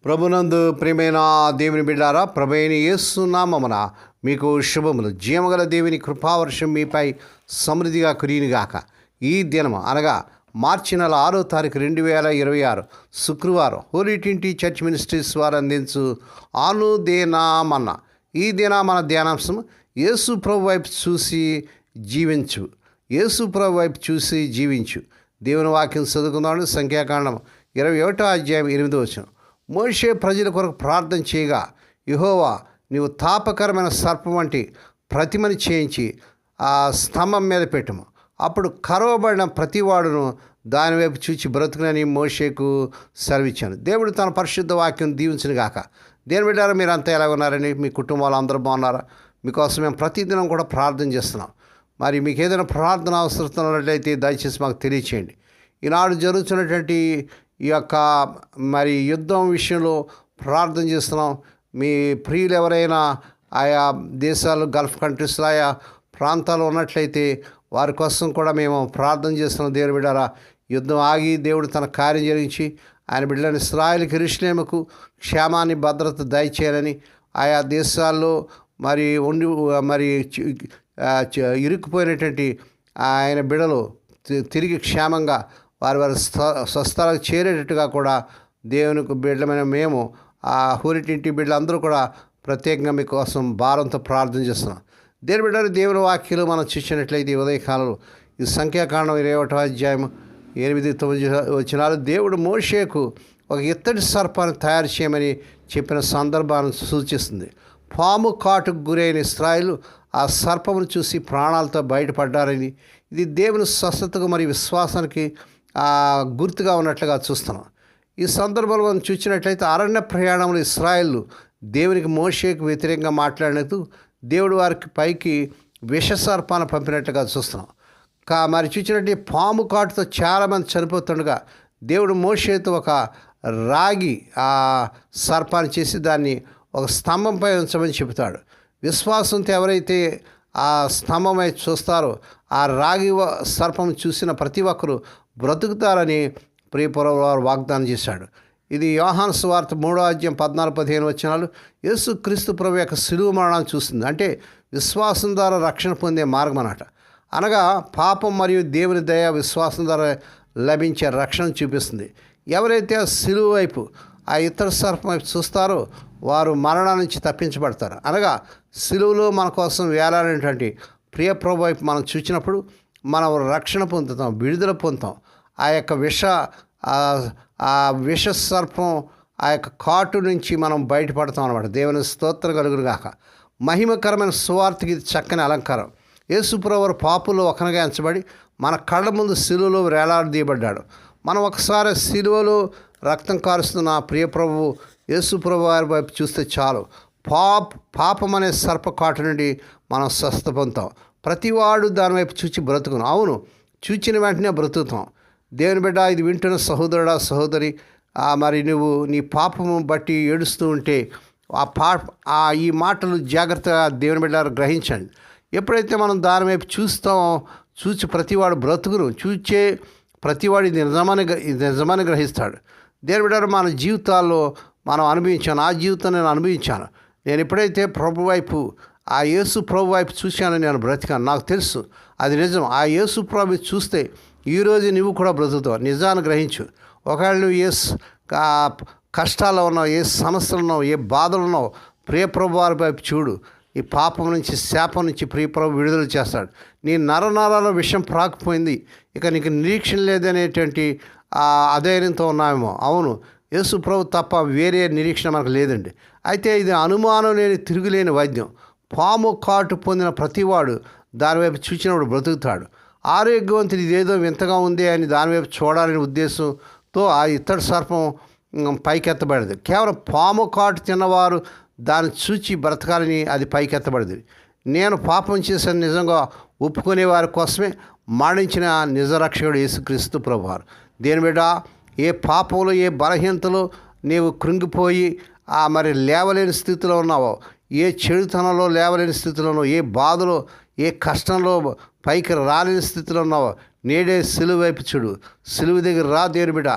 ప్రభునందు ప్రియమైన దేవుని బిడ్డారా, ప్రభువైన యేసు నామమున మీకు శుభములు. జీవగల దేవుని కృపావర్షం మీపై సమృద్ధిగా కురియునుగాక. ఈ దినము అనగా మార్చి నెల 6వ తారీఖు 2026 శుక్రవారం హోలీ ట్రినిటీ చర్చ్ మినిస్ట్రీస్ వారు అందించు అనుదినమన్న ఈ దిన మన ధ్యానాంశం యేసు ప్రభు వైపు చూసి జీవించు. యేసు ప్రభు వైపు చూసి జీవించు. దేవుని వాక్యం చదువుకుందాం. సంఖ్యాకాండం 21వ అధ్యాయం 8వ వచనం. మోషే ప్రజల కొరకు ప్రార్థన చేయగా, యెహోవా నీవు తాపకరమైన సర్పం వంటి ప్రతిమని చేయించి ఆ స్తంభం మీద పెట్టుము. అప్పుడు కరవబడిన ప్రతివాడును దానివైపు చూచి బ్రతుకునని మోషేకు సెలవిచ్చాను. దేవుడు తన పరిశుద్ధ వాక్యం దీవించును గాక. దేని బిడ్డారా, మీరు అంతా ఎలా ఉన్నారని, మీ కుటుంబాలు అందరూ బాగున్నారా? మీకోసం మేము ప్రతిదినం కూడా ప్రార్థన చేస్తున్నాం. మరి మీకు ఏదైనా ప్రార్థన అవసరం ఉన్నట్లయితే దయచేసి మాకు తెలియచేయండి. ఈనాడు జరుగుతున్నటువంటి ఈ యొక్క మరి యుద్ధం విషయంలో ప్రార్థన చేస్తున్నాం. మీ ప్రియులు ఎవరైనా ఆయా దేశాలు, గల్ఫ్ కంట్రీస్లో ఆయా ప్రాంతాలు ఉన్నట్లయితే వారి కోసం కూడా మేము ప్రార్థన చేస్తున్నాం. దేవుని బిడ్డారా, యుద్ధం ఆగి దేవుడు తన కార్యం జరిగించి ఆయన బిడ్డలని ఇశ్రాయేలుకి, యెరూషలేముకు క్షేమాన్ని, భద్రత దయచేయాలని, ఆయా దేశాల్లో మరి ఇరుక్కుపోయినటువంటి ఆయన బిడ్డలు తిరిగి క్షేమంగా వారి స్వస్థలాలకు చేరేటట్టుగా కూడా దేవునికి బిడ్డలమైన మేము ఆ హోలీ ట్రినిటీ బిడ్డలందరూ కూడా ప్రత్యేకంగా మీకోసం భారంతో ప్రార్థన చేస్తున్నాం. దేని బిడ్డలు, దేవుని వాక్యాలు మనం చూసినట్లయితే ఉదయకాలంలో ఈ సంఖ్యాకాండం 21వ అధ్యాయం 8-9 వచనాలు దేవుడు మోషేకు ఒక ఇత్తడి సర్పాన్ని తయారు చేయమని చెప్పిన సందర్భాన్ని సూచిస్తుంది. పాము కాటుకు గురైన ఇశ్రాయేలు ఆ సర్పమును చూసి ప్రాణాలతో బయటపడ్డారని, ఇది దేవుని స్వస్థతకు మరియు విశ్వాసానికి గుర్తుగా ఉన్నట్లుగా చూస్తున్నాం. ఈ సందర్భంలో మనం చూసినట్లయితే అరణ్య ప్రయాణంలో ఇశ్రాయేలు దేవునికి మోషేకు వ్యతిరేకంగా మాట్లాడినట్టు దేవుడు వారికి పైకి విషసర్పాన్ని పంపినట్టుగా చూస్తున్నాం. మరి చూసినట్టు పాము కాటుతో చాలామంది చనిపోతుండగా దేవుడు మోషేతో ఒక రాగి ఆ సర్పాన్ని చేసి దాన్ని ఒక స్తంభంపై ఉంచమని చెబుతాడు. విశ్వాసంతో ఎవరైతే ఆ స్తంభమై చూస్తారో ఆ రాగి సర్పం చూసిన ప్రతి ఒక్కరూ బ్రతుకుతారని ప్రియపురం వారు వాగ్దానం చేశాడు. ఇది యోహాను సువార్త 3వ అధ్యాయం 14-15 వచనాలు. యేసు క్రీస్తు ప్రభు యొక్క శిలువ మరణాన్ని చూస్తుంది. అంటే విశ్వాసం ద్వారా రక్షణ పొందే మార్గం అన్నమాట. అనగా పాపం మరియు దేవుని దయ విశ్వాసం ద్వారా లభించే రక్షణ చూపిస్తుంది. ఎవరైతే ఆ శిలువ వైపు, ఆ ఇతర సర్పం వైపు చూస్తారో వారు మరణం నుంచి తప్పించబడతారు. అనగా శిలువలో మన కోసం వేలాడేటువంటి ప్రియ ప్రభు వైపు మనం చూసినప్పుడు మనం రక్షణ పొందుతాం, విడుదల పొందుతాం. ఆ యొక్క విష సర్పం ఆ యొక్క కాటు నుంచి మనం బయటపడతాం అన్నమాట. దేవుని స్తోత్రం కలుగును గాక. మహిమకరమైన సువార్తకి ఇది చక్కని అలంకారం. యేసుప్రభు పాపులో ఒకనగా ఎంచబడి మన కళ్ళ ముందు శిలువలో వేలాడదీయబడ్డాడు. మనం ఒకసారి శిలువలో రక్తం కారుస్తున్న ప్రియప్రభు యేసుప్రభు వారి వైపు చూస్తే చాలు, పాపం అనే సర్పకాటు నుండి మనం స్వస్థ పొందుతాం. ప్రతివాడు దానివైపు చూచి బ్రతుకును. అవును, చూచిన వెంటనే బ్రతుకుతాం. దేవుని బిడ్డ, ఇది వింటున్న సహోదరుడా, సహోదరి, మరి నువ్వు నీ పాపము బట్టి ఏడుస్తూ ఉంటే ఈ మాటలు జాగ్రత్తగా దేవుని బిడ్డ గ్రహించండి. ఎప్పుడైతే మనం దాని వైపు చూస్తామో, చూచి ప్రతివాడు బ్రతుకును, చూచే ప్రతివాడు ఇది నిజమని గ్రహిస్తాడు. దేవుని బిడ్డ, మన జీవితాల్లో మనం అనుభవించాను. ఆ జీవితం నేను అనుభవించాను. నేను ఎప్పుడైతే ప్రభు వైపు, ఆ యేసు ప్రభు వైపు చూశాను, నేను బ్రతికాను. నాకు తెలుసు అది నిజం. ఆ యేసు ప్రభు చూస్తే ఈరోజు నువ్వు కూడా బ్రతుకుతావు. నిజాన్ని గ్రహించు. ఒకవేళ నువ్వు ఏ కష్టాల్లో ఉన్నావు, ఏ సమస్యలు ఉన్నావు, ఏ బాధలు ఉన్నావు, ప్రియప్రభు వారి వైపు చూడు. ఈ పాపం నుంచి, శాపం నుంచి ప్రియప్రభు విడుదల చేస్తాడు. నీ నరనరాల విషయం ప్రాకపోయింది, ఇక నీకు నిరీక్షణ లేదనేటువంటి అధైర్యంతో ఉన్నామేమో. అవును, యేసు ప్రభు తప్ప వేరే నిరీక్షణ మనకు లేదండి. అయితే ఇది అనుమానం లేని, తిరుగులేని వైద్యం. పాము కాటు పొందిన ప్రతివాడు దానివైపు చూసినప్పుడు బ్రతుకుతాడు. ఆరోగ్యవంతుడు ఇదేదో వింతగా ఉంది అని దానివైపు చూడాలనే ఉద్దేశంతో ఆ ఇత్తడి సర్పం పైకెత్తబడింది. కేవలం పాము కాటు తిన్నవారు దాన్ని చూచి బ్రతకాలని అది పైకెత్తబడింది. నేను పాపం చేశాను నిజంగా ఒప్పుకునే వారి కోసమే మరణించిన నిజరక్షకుడు యేసుక్రీస్తు ప్రభువారు. దేని బిడ్డ, ఏ పాపంలో, ఏ బలహీనతలో నీవు కృంగిపోయి మరి లేవలేని స్థితిలో ఉన్నావో, ఏ చెడుతనంలో లేవలేని స్థితిలో ఉన్నావో, ఏ బాధలో, ఏ కష్టంలో పైకి రాలేని స్థితిలో ఉన్నావో, నేడే సిలువ వైపు చూడు. సిలువ దగ్గర రా దేవుని బిడ్డ.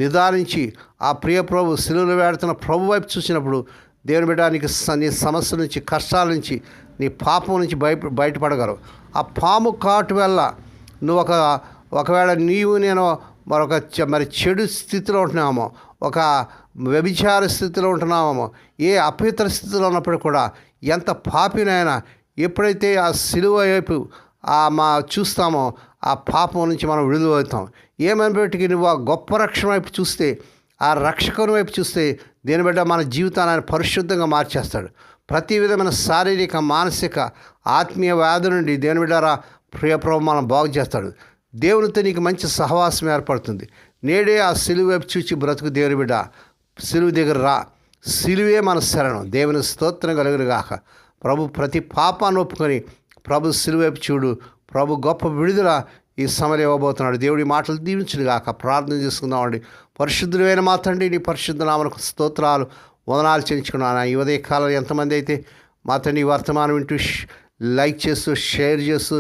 నిదానించి ఆ ప్రియ ప్రభు శిలువలో వేడుతున్న ప్రభు వైపు చూసినప్పుడు దేవుని బిడ్డ నీ సమస్య నుంచి, కష్టాల నుంచి, నీ పాపం నుంచి బయటపడగలవు. ఆ పాము కాటు వల్ల నువ్వు ఒకవేళ నేను మరి చెడు స్థితిలో ఉంటున్నామో, ఒక వ్యభిచార స్థితిలో ఉంటున్నామో, ఏ అపవిత్ర స్థితిలో ఉన్నప్పుడు కూడా, ఎంత పాపినైనా ఎప్పుడైతే ఆ సిలువ వైపు చూస్తామో ఆ పాపం నుంచి మనం విడుదలవుతాం. ఏమైనప్పటికీ నువ్వు ఆ గొప్ప రక్షణ వైపు చూస్తే, ఆ రక్షకుని వైపు చూస్తే దేని బిడ్డ మన జీవితాన్ని ఆయన పరిశుద్ధంగా మార్చేస్తాడు. ప్రతి విధమైన శారీరక, మానసిక, ఆత్మీయ వ్యాధి నుండి దేని బిడ్డారా ప్రియప్రభు మనం బాగు చేస్తాడు. దేవునితో నీకు మంచి సహవాసం ఏర్పడుతుంది. నేడే ఆ సిలువ వైపు చూచి బ్రతుకు దేవుని బిడ్డ. సిలువ దగ్గర రా, సిలువే మన శరణం. దేవుని స్తోత్రం కలుగునుగాక. ప్రభు ప్రతి పాపాన్ని ఒప్పుకొని ప్రభు సిలువ వైపు చూడు. ప్రభు గొప్ప విడుదల ఈ సమయం ఇవ్వబోతున్నాడు. దేవుడి మాటలు దీవించునుగాక. ప్రార్థన చేసుకుందామండి. పరిశుద్ధులైన మా తండ్రి, నీ పరిశుద్ధ నామమునకు స్తోత్రాలు, వందనాలు చెల్లించుకున్నాను. ఈ ఉదయకాలం ఎంతమంది అయితే మా తండ్రి వర్తమానం వింటూ లైక్ చేస్తూ, షేర్ చేస్తూ,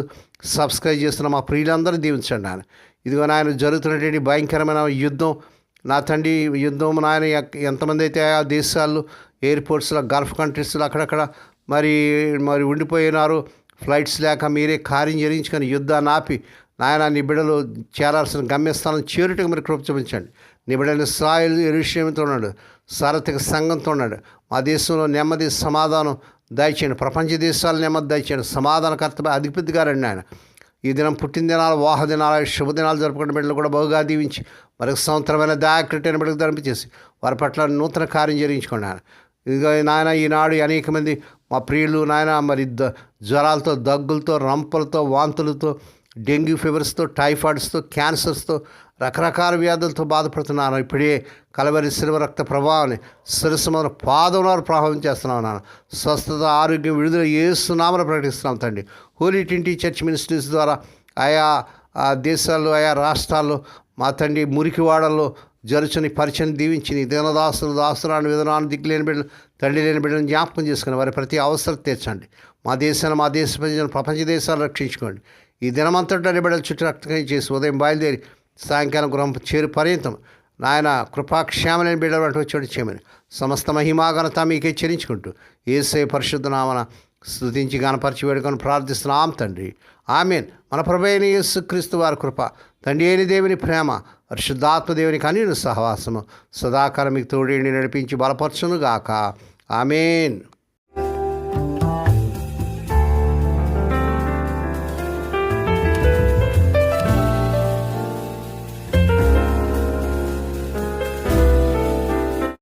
సబ్స్క్రైబ్ చేస్తున్న మా ప్రియులందరూ దీవించండి నాయన. ఇదిగో నాయన జరుగుతున్నటువంటి భయంకరమైన యుద్ధం, నా తండ్రి యుద్ధం నాయన, ఎంతమంది అయితే ఆ దేశాల్లో, ఎయిర్పోర్ట్స్లో, గల్ఫ్ కంట్రీస్లో అక్కడక్కడ మరి ఉండిపోయినారు. ఫ్లైట్స్ లేక మీరే కార్యం జరిగించుకొని యుద్ధాన్ని ఆపి నాయన నీ బిడ్డలు చేరాల్సిన గమ్యస్థానం చేరుటకు మీరు కృప చూపించండి. నీ బిడ్డలు ఇశ్రాయేలు యెరూషలేముతో ఉన్నాడు, సార్వత్రిక సంఘంతో ఉన్నాడు. మా దేశంలో నెమ్మది, సమాధానం దయచేయండి. ప్రపంచ దేశాలు నెమ్మది దయచేయండి. సమాధానకర్త అధిపతిగా రండి ఆయన. ఈ దినం పుట్టినదినాలు, వాహ దినాలు, శుభదినాలు జరుపుకునే బిడ్డలు కూడా బహుగా దీవించి మరొక సంవత్సరమైన దయాకృటైన బిడ్డకు ధరింపచేసి వారి పట్ల నూతన కార్యం జరిగించుకోండి ఆయన. ఇదిగో నాయన ఈనాడు అనేక మంది మా ప్రియులు నాయన మరి జ్వరాలతో, దగ్గులతో, రంపలతో, వాంతులతో, డెంగ్యూ ఫీవర్స్తో, టైఫాయిడ్స్తో, క్యాన్సర్స్తో, రకరకాల వ్యాధులతో బాధపడుతున్నాను. ఇప్పుడే కలవరి శిలువ రక్త ప్రభావాన్ని శిరస్సు మొదలు పాదంలో ప్రభావం చేస్తున్నాను నాన్న. స్వస్థత, ఆరోగ్యం, విడుదల యేసు నామమున ప్రకటిస్తున్నాం తండ్రి. హోలీ ట్రింటీ చర్చ్ మినిస్ట్రీస్ ద్వారా ఆయా దేశాల్లో, ఆయా రాష్ట్రాల్లో మా తండ్రి మురికివాడల్లో జరుచుని పరిచయం దీవించి నీ దినదాసులు, దాసురాన్ని, విధనాన్ని, దిక్కులేని బిడ్డలు, తండ్రి లేని బిడ్డలను జ్ఞాపకం చేసుకుని వారి ప్రతి అవసరం తీర్చండి. మా దేశాన్ని, మా దేశ ప్రజలను, ప్రపంచ దేశాలు రక్షించుకోండి. ఈ దినమంతటా బిడ్డలు చుట్టూ రక్తం చేసి ఉదయం బయలుదేరి సాయంకాలం గృహం చేరు పర్యంతం నాయన కృపాక్షేమలేని బిడ్డలు వంటి వచ్చాడు చేయమని సమస్త మహిమాఘనత మీకే చెల్లించుకుంటూ యేసయ్య పరిశుద్ధ నామమున స్తుతించి గణపరిచి వేడుకొని ప్రార్థిస్తున్నాం తండ్రి. ఆమేన్. మన ప్రభువైన యేసుక్రీస్తు వారి కృప, తండ్రి అయిన దేవుని ప్రేమ, పరిశుద్ధాత్మ దేవునికి అన్యుని సహవాసము సదాకాలం మీకు తోడేండి నడిపించి బలపరచునుగాక. ఆమేన్.